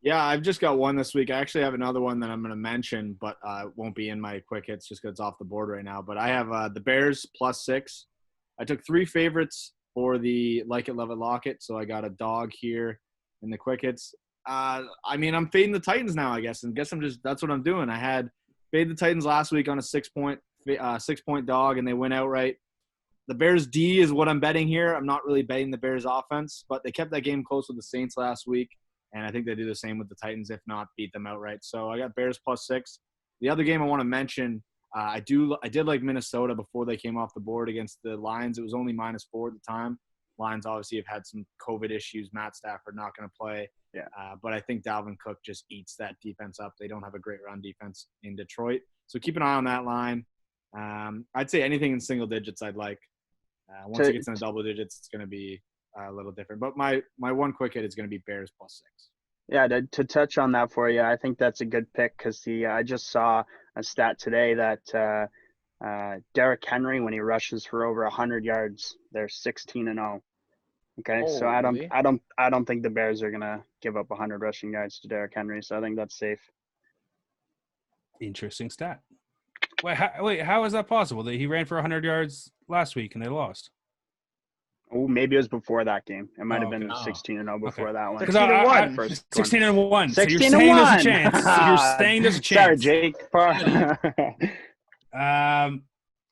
Yeah, I've just got one this week. I actually have another one that I'm going to mention, but it won't be in my quick hits just because it's off the board right now. But I have the Bears +6. I took 3 favorites for the like it, love it, lock it. So I got a dog here in the quick hits. I'm fading the Titans now, I guess. And that's what I'm doing. I had faded the Titans last week on a 6-point dog, and they went outright. The Bears D is what I'm betting here. I'm not really betting the Bears offense, but they kept that game close with the Saints last week. And I think they do the same with the Titans, if not beat them outright. So I got Bears +6. The other game I want to mention, I did like Minnesota before they came off the board against the Lions. It was only -4 at the time. Lions obviously have had some COVID issues. Matt Stafford not going to play. Yeah. But I think Dalvin Cook just eats that defense up. They don't have a great run defense in Detroit. So keep an eye on that line. I'd say anything in single digits I'd like. Once it gets in the double digits, it's going to be a little different. But my one quick hit is going to be Bears +6. Yeah, to touch on that for you, I think that's a good pick because I just saw a stat today that Derrick Henry, when he rushes for over 100 yards, they're 16-0. Okay, so I don't think the Bears are gonna give up 100 rushing yards to Derrick Henry, so I think that's safe. Interesting stat. How is that possible? That he ran for 100 yards last week and they lost? Oh, maybe it was before that game. It might have been okay. 16-0 before that one. 16-1. 16-1. So you're 16-1. saying there's a chance. So you're saying there's a chance. Sorry, Jake.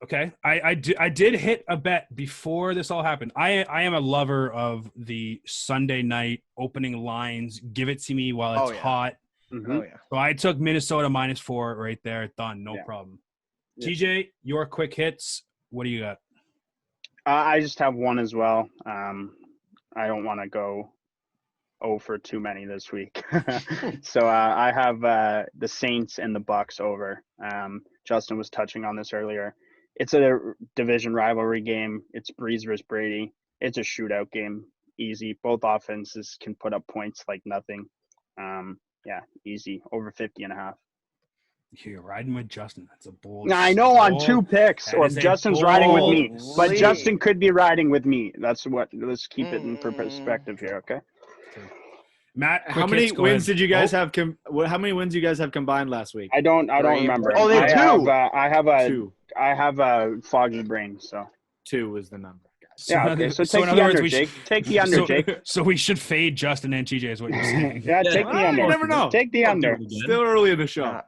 Okay. I did hit a bet before this all happened. I am a lover of the Sunday night opening lines. Give it to me while it's hot. Mm-hmm. Oh, yeah. So I took Minnesota -4 right there. Done. No problem. Yeah. TJ, your quick hits. What do you got? I just have one as well. I don't want to go 0 for too many this week. So I have the Saints and the Bucks over. Justin was touching on this earlier. It's a division rivalry game. It's Breeze versus Brady. It's a shootout game. Easy. Both offenses can put up points like nothing. Easy. Over 50.5. You're riding with Justin. That's a bold. Now, I know on 2 picks, or Justin's riding with me, but lead. Justin could be riding with me. Let's keep it in perspective here, okay? Matt, How many wins did you guys have? How many wins you guys have combined last week? I don't remember. Oh, they have 2. I have a foggy brain, so 2 is the number. So yeah. Okay, so take in the other under, words, Jake. Take the under, Jake. So we should fade Justin and TJ is what you're saying. Yeah, take the under. You never know. Take the under. Still early in the show.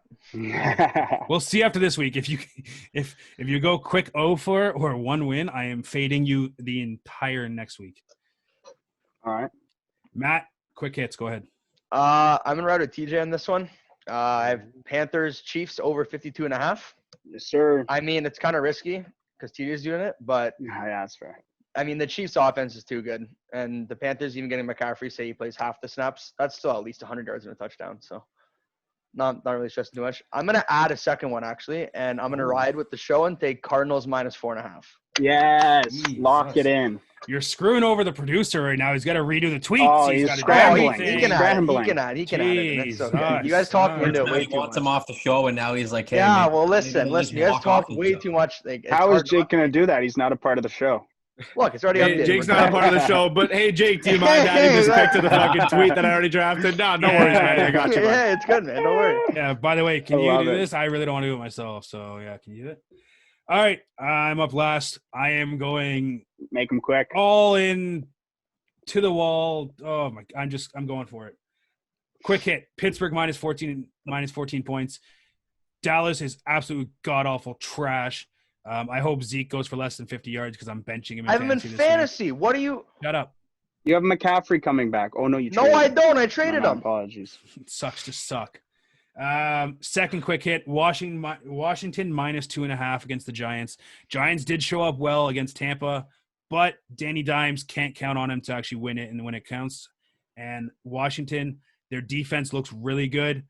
We'll see after this week. If you go quick 0-4 or 1 win, I am fading you the entire next week. All right. Matt, quick hits. Go ahead. I'm gonna ride with TJ on this one. I have Panthers Chiefs over 52.5. Yes, sir. I mean, it's kind of risky because TJ's doing it, but Yeah, that's fair. I mean, the Chiefs' offense is too good, and the Panthers even getting McCaffrey, say he plays half the snaps, that's still at least 100 yards and a touchdown. So, not really stressing too much. I'm gonna add a second one actually, and I'm gonna ride with the show and take Cardinals -4.5. Yes. Jesus. Lock it in. You're screwing over the producer right now. He's got to redo the tweets. Oh, he's got to do scrambling. everything. He can add it. Scrambling. He can add it. It's okay. Jesus. You guys talk He into it way He too wants much. him off the show, and now he's like, hey, Yeah, maybe- well, maybe listen. we'll just You guys walk talk off the way show. too much. Like, it's How is hard Jake not- going to do that? He's not a part of the show. Look, it's already Hey, updated. Jake's We're not a done. part of the show, but hey, Jake, do you mind adding this pick to the fucking tweet that I already drafted? No worries, man. I got you, man. Yeah, it's good, man. Don't worry. Yeah, by the way, can I you love do it. this? I really don't want to do it myself. So, yeah, can you do it? All right, I'm up last. I am going Make him quick. all in to the wall. Oh, my. I'm going for it. Quick hit. Pittsburgh -14 points. Dallas is absolute god-awful trash. I hope Zeke goes for less than 50 yards because I'm benching him in I have him in fantasy this week. fantasy. What are you? Shut up. You have McCaffrey coming back. Oh, no, you No, traded I him. don't. I traded My him. apologies. It sucks to suck. Second quick hit, Washington -2.5 against the Giants. Giants did show up well against Tampa, but Danny Dimes can't count on him to actually win it and when it counts. And Washington, their defense looks really good.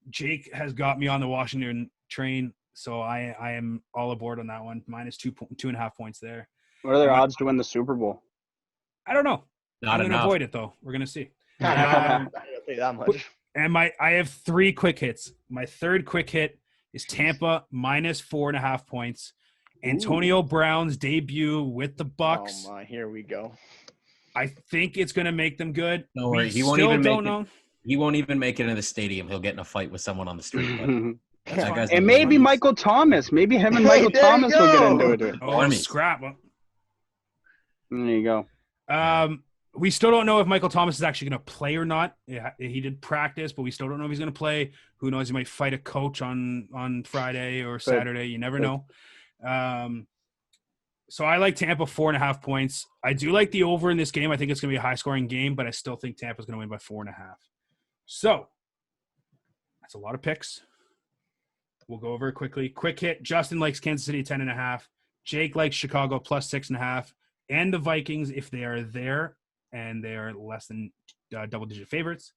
Jake has got me on the Washington train, so I am all aboard on that one. -2.5 points there. What are their odds to win the Super Bowl? I don't know. Not I'm going to enough. avoid it, though. We're going to see. I don't tell you that much. And I have 3 quick hits. My third quick hit is Tampa -4.5 points. Antonio Brown's debut with the Bucks. Oh my, here we go. I think it's going to make them good. Don't worry, We he won't still even don't make know. it. He won't even make it in the stadium. He'll get in a fight with someone on the street. But that guy's And in the maybe armies. Michael Thomas. Maybe him and Hey, Michael there you Thomas will get go. into it. Oh, Armies. scrap. There you go. We still don't know if Michael Thomas is actually going to play or not. Yeah, he did practice, but we still don't know if he's going to play. Who knows? He might fight a coach on Friday or Saturday. You never know. So I like Tampa 4.5 points. I do like the over in this game. I think it's going to be a high-scoring game, but I still think Tampa's going to win by 4.5. So that's a lot of picks. We'll go over it quickly. Quick hit. Justin likes Kansas City 10.5. Jake likes Chicago +6.5. And the Vikings if they are there and they are less than double-digit favorites.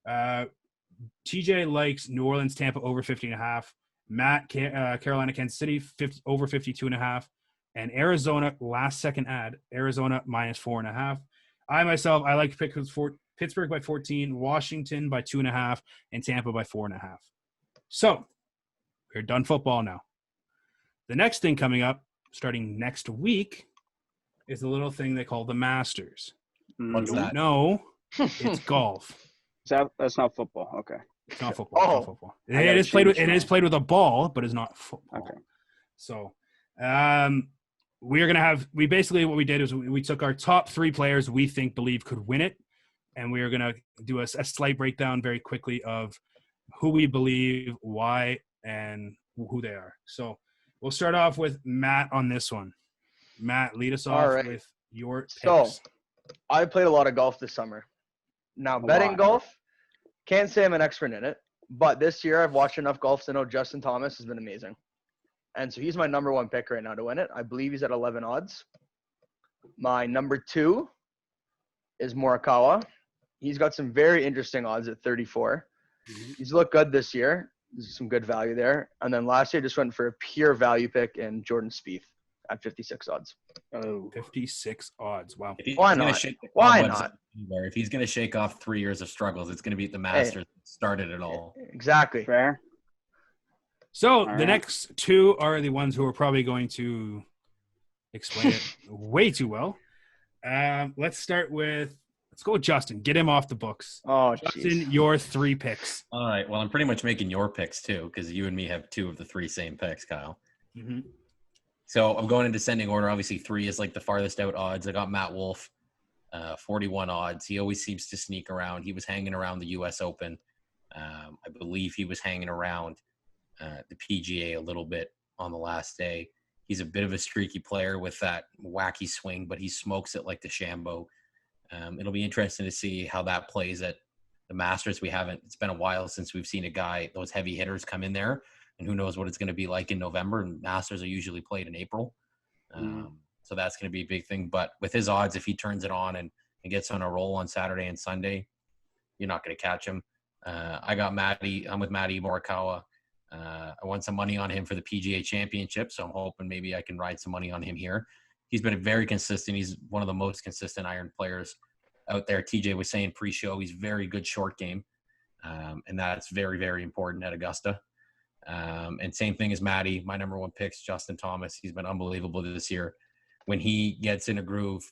TJ likes New Orleans, Tampa over 50.5. Matt, Carolina, Kansas City over 52.5. And Arizona, last second ad, Arizona -4.5. I like to pick Pittsburgh by 14, Washington by 2.5, and Tampa by 4.5. So we're done football now. The next thing coming up, starting next week, is a little thing they call the Masters. What's You don't that? know, it's golf. That's not football. Okay. It's not football. It's Oh. not football. I It gotta is played with change now. with a ball, but it's not football. Okay. So, we're gonna have what we did is we took our top 3 players we believe could win it, and we are gonna do a slight breakdown very quickly of who we believe, why, and who they are. So we'll start off with Matt on this one. Matt, lead us off All right. with your picks. So, I played a lot of golf this summer. Now, betting lot. golf, can't say I'm an expert in it, but this year I've watched enough golf to know Justin Thomas has been amazing. And so he's my number 1 pick right now to win it. I believe he's at 11 odds. My number 2 is Morikawa. He's got some very interesting odds at 34. He's looked good this year. There's some good value there. And then last year, just went for a pure value pick in Jordan Spieth at 56 odds. Oh. 56 odds. Wow. If Why gonna not? shake the Why cobwebs not? anywhere, if he's going to shake off 3 years of struggles, it's going to be the Masters that started it all. Exactly. Fair. So All the right. next 2 are the ones who are probably going to explain it way too well. Let's go with Justin. Get him off the books. Oh, Justin, jeez. your 3 picks. All right. Well, I'm pretty much making your picks too, because you and me have 2 of the 3 same picks, Kyle. Mm-hmm. So I'm going in descending order. Obviously, 3 is like the farthest out odds. I got Matt Wolff, 41 odds. He always seems to sneak around. He was hanging around the U.S. Open I believe he was hanging around the PGA a little bit on the last day. He's a bit of a streaky player with that wacky swing, but he smokes it like the Shambo. It'll be interesting to see how that plays at the Masters. It's been a while since we've seen those heavy hitters come in there, and who knows what it's going to be like in November. And Masters are usually played in April. So that's going to be a big thing. But with his odds, if he turns it on and gets on a roll on Saturday and Sunday, you're not going to catch him. I'm with Matty Morikawa. I won some money on him for the PGA Championship, so I'm hoping maybe I can ride some money on him here. He's been very consistent. He's one of the most consistent iron players out there. TJ was saying pre-show he's very good short game, and that's very, very important at Augusta. And same thing as Matty. My number one pick's Justin Thomas. He's been unbelievable this year. When he gets in a groove,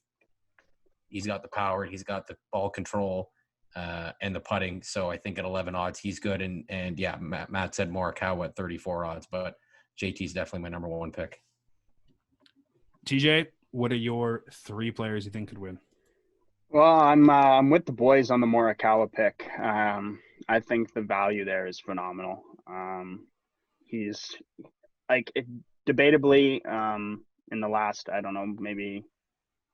he's got the power, he's got the ball control, and the putting. So I think at 11 odds, he's good. And yeah, Matt said Morikawa at 34 odds, but JT's definitely my number one pick. TJ, what are your 3 players you think could win? Well, I'm with the boys on the Morikawa pick. I think the value there is phenomenal. He's debatably in the last, I don't know, maybe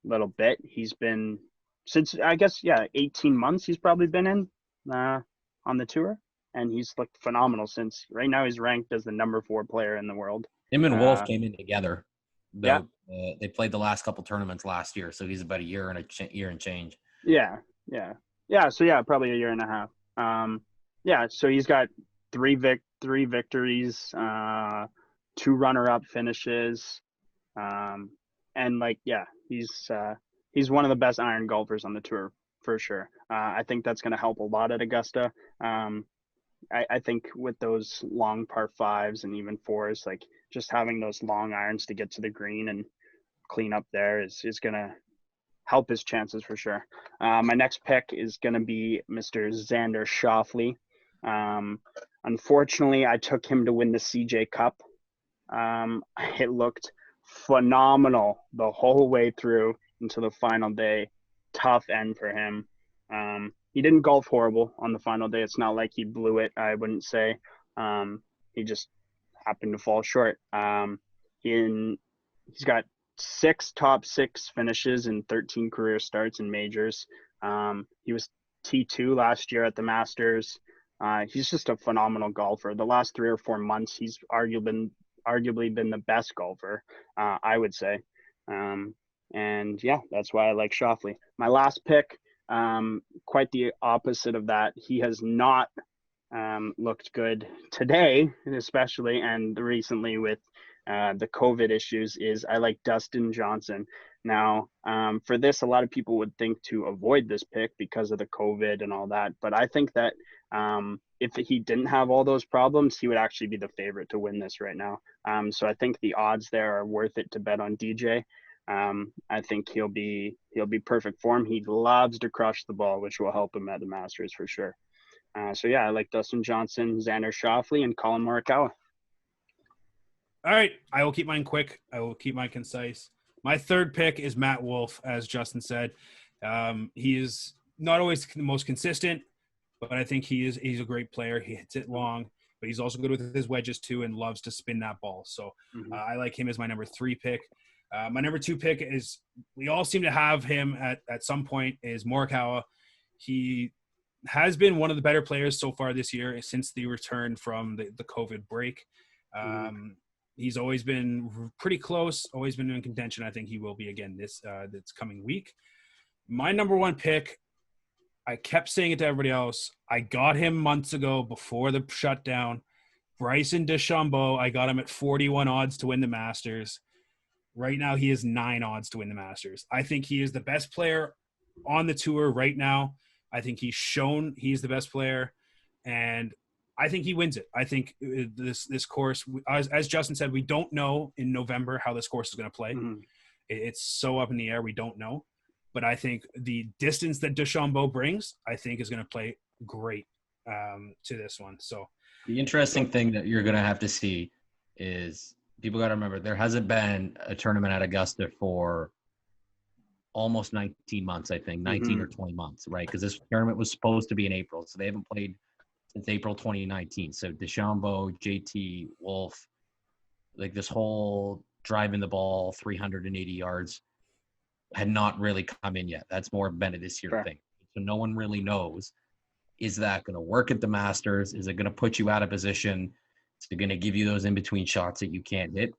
a little bit. He's been since 18 months. He's probably been in on the tour, and he's looked phenomenal since. Right now, he's ranked as the number 4 player in the world. Him and Wolf came in together. They played the last couple tournaments last year, so he's about a year and change. Yeah. So probably a year and a half. So he's got 3 victories, 2 runner-up finishes, and he's one of the best iron golfers on the tour for sure. I think that's going to help a lot at Augusta. I think with those long par 5s and even 4s, like just having those long irons to get to the green and clean up there is going to help his chances for sure. My next pick is going to be Mr. Xander Schauffele. Unfortunately, I took him to win the CJ Cup. It looked phenomenal the whole way through until the final day. Tough end for him. He didn't golf horrible on the final day. It's not like he blew it, I wouldn't say. He just happened to fall short. He's got 6 top 6 finishes and 13 career starts in majors. He was T2 last year at the Masters. He's just a phenomenal golfer. The last 3 or 4 months, he's arguably been the best golfer, I would say. And yeah, that's why I like Schauffele. My last pick, quite the opposite of that. He has not looked good today, especially, and recently with the COVID issues, is I like Dustin Johnson. Now, for this, a lot of people would think to avoid this pick because of the COVID and all that. But I think that if he didn't have all those problems, he would actually be the favorite to win this right now. So I think the odds there are worth it to bet on DJ. I think he'll be perfect form. He loves to crush the ball, which will help him at the Masters for sure. So yeah, I like Dustin Johnson, Xander Schauffele, and Colin Morikawa. All right, I will keep mine quick. I will keep mine concise. My 3rd pick is Matt Wolff, as Justin said. He is not always the most consistent, but I think he's a great player. He hits it long, but he's also good with his wedges too and loves to spin that ball. So I like him as my number 3 pick. My number 2 pick is, we all seem to have him at some point, is Morikawa. He has been one of the better players so far this year since the return from the COVID break. He's always been pretty close, always been in contention. I think he will be again this coming week. My number 1 pick, I kept saying it to everybody else. I got him months ago before the shutdown. Bryson DeChambeau, I got him at 41 odds to win the Masters. Right now, he is 9 odds to win the Masters. I think he is the best player on the tour right now. I think he's shown he's the best player, and I think he wins it. I think this course, as Justin said, we don't know in November how this course is going to play. It's so up in the air, we don't know. But I think the distance that DeChambeau brings, I think, is going to play great to this one. So the interesting thing that you're going to have to see is, people got to remember, there hasn't been a tournament at Augusta for almost 19 months, I think, 19 or 20 months, right? Because this tournament was supposed to be in April, so they haven't played since April 2019. So DeChambeau, JT, Wolf, like this whole driving the ball 380 yards had not really come in yet. That's more been a this year Sure. thing. So no one really knows, is that going to work at the Masters? Is it going to put you out of position? Is it going to give you those in-between shots that you can't hit?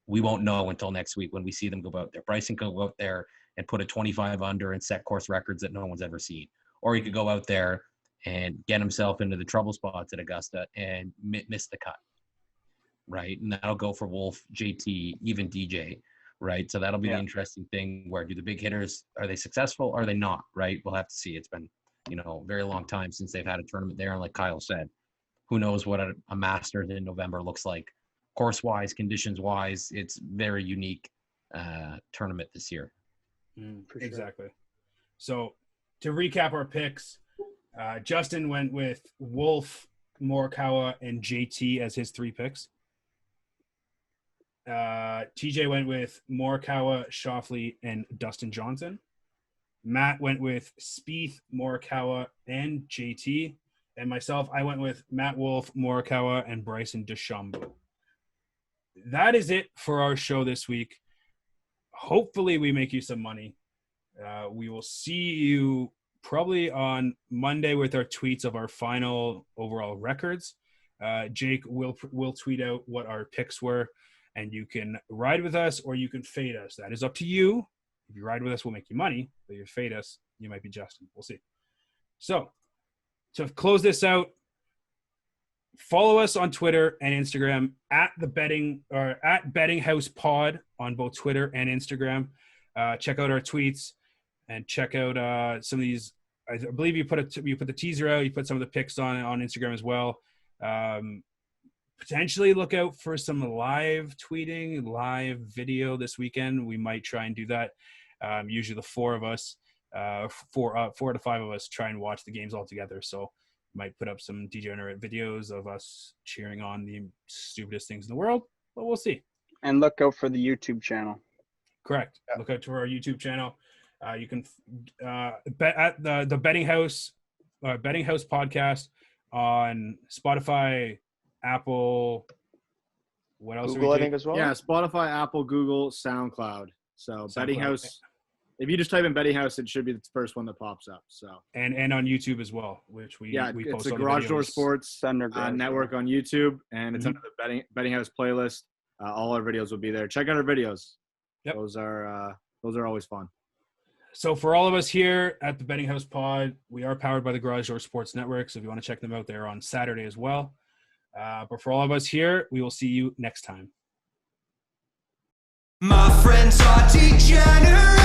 We won't know until next week when we see them go out there. Bryson could go out there and put a 25 under and set course records that no one's ever seen. Or he could go out there and get himself into the trouble spots at Augusta and miss the cut, right? And that'll go for Wolf, JT, even DJ, right? So that'll be the interesting thing. Where do the big hitters, are they successful? Are they not, right? We'll have to see. It's been, a very long time since they've had a tournament there. And like Kyle said, who knows what a Masters in November looks like. Course-wise, conditions-wise, it's very unique tournament this year. Exactly. So to recap our picks, Justin went with Wolf, Morikawa, and JT as his 3 picks. TJ went with Morikawa, Schauffele, and Dustin Johnson. Matt went with Spieth, Morikawa, and JT. And myself, I went with Matt Wolf, Morikawa, and Bryson DeChambeau. That is it for our show this week. Hopefully we make you some money. We will see you probably on Monday with our tweets of our final overall records. Jake will tweet out what our picks were, and you can ride with us or you can fade us. That is up to you. If you ride with us, we'll make you money. But if you fade us, you might be Justin. We'll see. So to close this out, follow us on Twitter and Instagram at Betting House Pod on both Twitter and Instagram. Check out our tweets and check out some of these. I believe you put the teaser out. You put some of the picks on Instagram as well. Potentially look out for some live tweeting, live video this weekend. We might try and do that. Usually the 4 of us, 4 to 5 of us, try and watch the games all together. So might put up some degenerate videos of us cheering on the stupidest things in the world, but we'll see. And look out for the YouTube channel. Correct. Yeah. Look out to our YouTube channel. You can bet at the Betting House podcast on Spotify, Apple. What else? Google, I think, as well. Yeah, Spotify, Apple, Google, SoundCloud. So Betting House. If you just type in Betting House, it should be the first one that pops up. So and on YouTube as well, which we it's post the all Garage videos. Door Sports network on YouTube, and it's Mhm. under the Betting House playlist. All our videos will be there. Check out our videos. Yep. Those are always fun. So for all of us here at the Betting House Pod, we are powered by the Garage Door Sports Network. So if you want to check them out, they're on Saturday as well. But for all of us here, we will see you next time. My friends are degenerate.